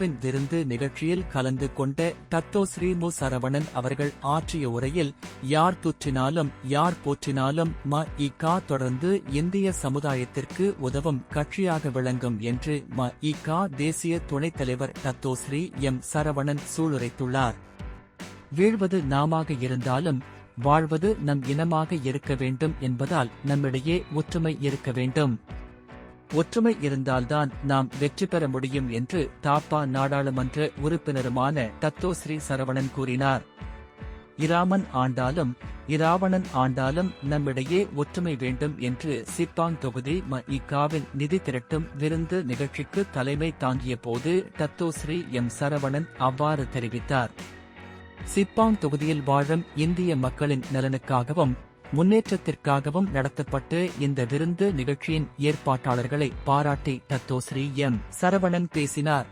இகாவின் விருந்து நிகழ்ச்சியில் கலந்து கொண்ட தத்தோஸ்ரீ மு. சரவணன் அவர்கள் ஆற்றிய உரையில், யார் துற்றினாலும் யார் போற்றினாலும் ம.இ.க. தொடர்ந்து இந்திய சமுதாயத்திற்கு உதவும் கட்சியாக விளங்கும் என்று ம.இ.க. தேசிய துணைத் தலைவர் தத்தோஸ்ரீ எம். சரவணன் சூளுரைத்துள்ளார். வீழ்வது நாமாக இருந்தாலும் வாழ்வது நம் இனமாக இருக்க வேண்டும் என்பதால் நம்மிடையே ஒற்றுமை இருக்க வேண்டும். ஒற்றுமை இருந்தால்தான் நாம் வெற்றி பெற முடியும் என்று தாப்பா நாடாளுமன்ற உறுப்பினருமான தத்தோஸ்ரீ சரவணன் கூறினார். இராமன் ஆண்டாலும் இராவணன் ஆண்டாலும் நம்மிடையே ஒற்றுமை வேண்டும் என்று சிப்பாங் தொகுதி ம.இ.க.வின் நிதி திரட்டும் விருந்து நிகழ்ச்சிக்கு தலைமை தாங்கிய போது தத்தோஸ்ரீ எம். சரவணன் அவ்வாறு தெரிவித்தார். சிப்பாங் தொகுதியில் வாழும் இந்திய மக்களின் நலனுக்காகவும் முன்னேற்றத்திற்காகவும் நடத்தப்பட்டு இந்த விருந்து நிகழ்ச்சியின் ஏற்பாட்டாளர்களை பாராட்டி தத்தோஸ்ரீ எம். சரவணன் பேசினார்.